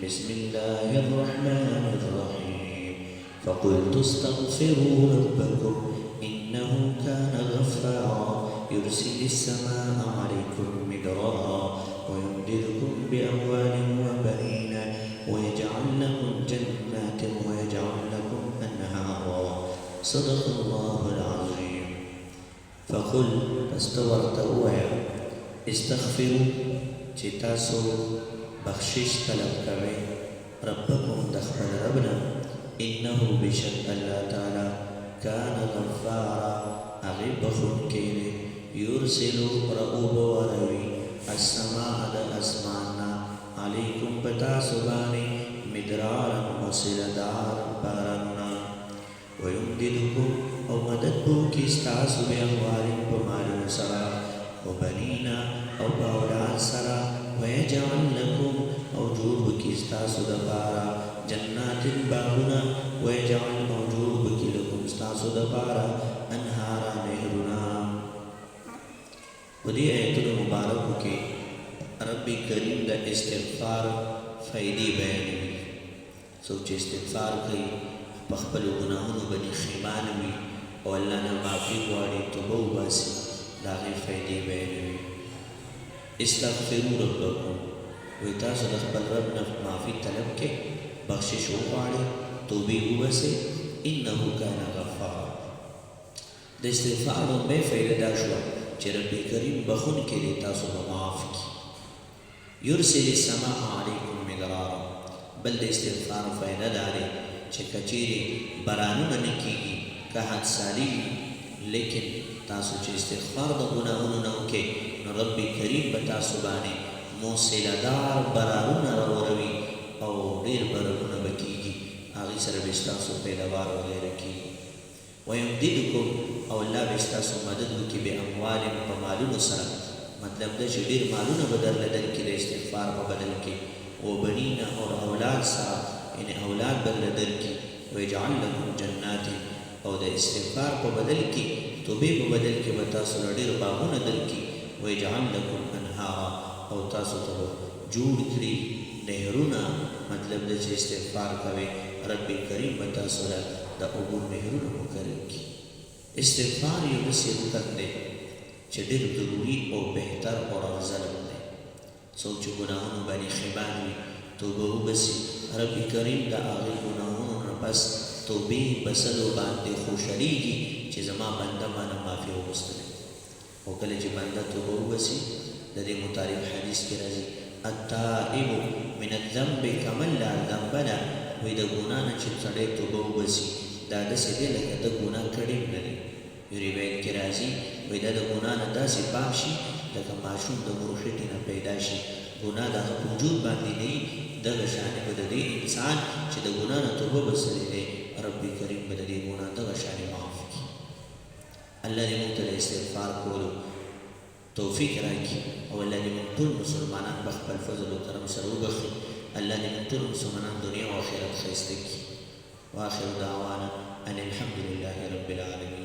بسم الله الرحمن الرحيم فقلت استغفروا ربكم إنه كان غفارا يرسل السماء عليكم مدرارا ويمددكم بأموال وبنين ويجعل لكم جنات ويجعل لكم أنهارا صدق الله العظيم فقل استورت اویا استغفروا چتاسو بخشش طلب کوي ربکم دخل ربنا انه بشد الله تعالی كان غفارا اغیب بخون کینه یرسلو رؤوب وروی السماء دا اسمانا علیکم بتا سبانی مدرارا وسلدار بارنا ويمددكم او مدد بو کی ستاسو بے اموال پمالو سرا وبنینا او باولاد سرا ويجعل لكم او جوب کی ستاسو دپارا جنات باغنا ويجعل موجوب کی لكم ستاسو دپارا انهارا نهرنا ودی ایتن مبارکو کی رب کریم دا استغفار فائدی بیانی سوچ استغفار کئی بخبل گناہونو بنی خیمان وی او اللہ نا معافی غواړي توبه وباسي د هغې فایدې بیانوي استغفروا ربکم وایي تاسو د خپل رب نه معافي طلب کې بخشش وغواړئ توبې وباسئ انه کان غفارا د استغفار لومړۍ فایده دا شوه چې رب کریم بخونکی دی تاسو به معاف کړي یرسل السماء علیکم مدرارا بل د استغفار فایده دا دی چې کچېرې بارانونه نه کېږي که حد سالی لیکن تاسو چې استغفار د ګناهونو نه وکړئ نو رب کریم به تاسو باندې موسیلهدار بارانونه راوروي او ډېر بارانونه به کېږي هغې سره به ستاسو پیداوار وغیره کېږي ویمددکم او الله به ستاسو مدد وکړي باموال په مالونو سره مطلب دا چې ډېر مالونه به درله درکړي د استغفار په بدل کې وبنین او اولاد سره یعنی اولاد بدل درکړي ویجعل لکم جنات او د استغفار په بدل کې توبې په بدل کې به تاسو له ډېرو باغونه درکړي ویجعل لکم انهارا او تاسو ته به جوړ کړي نهرونه مطلب دا چې استغفار کوئ رب کریم به تاسو له د اوبو نهرونه مقرر کړي استغفار یو داسې رکن دی چې ډېر ضروري او بهتر او افضل دی څوک چې ګناهونو باندې خیبان وي توبه وباسي رب کریم د هغې ګناهونو نه پس توبې بسلو باندې خوشحالیږي چې زما بنده مانه معافي وغوښتلې او کله چې بنده توبه وباسي د دې متعارف حدیث کې راځي التائب من الذنب کمن لا ذنب له وایي د ګناه نه چې سړی توبه وباسي دا داسې دی لکه د ګناه کړی نه دی یو روایت کې راځي وایي دا د ګناه نه داسې پاک شي لکه ماشوم د مور خېټې نه پیدا شي ګناه د هغه په وجود باندې نه وي دغه شانې به د دې انسان چې د ګناه نه توبه بسلی دی رب کریم به د دې ګناه دغه شانې معاف کړي الله دې موږ ته د استغفار کولو توفیق راکړي او الله دې موږ ټول مسلمانان په خپل فضل و کرم سره وبخي الله دې موږ ټول مسلمانان دنیا او آخرت ښایسته کړي واخر دعوانا ان الحمد لله رب العالمین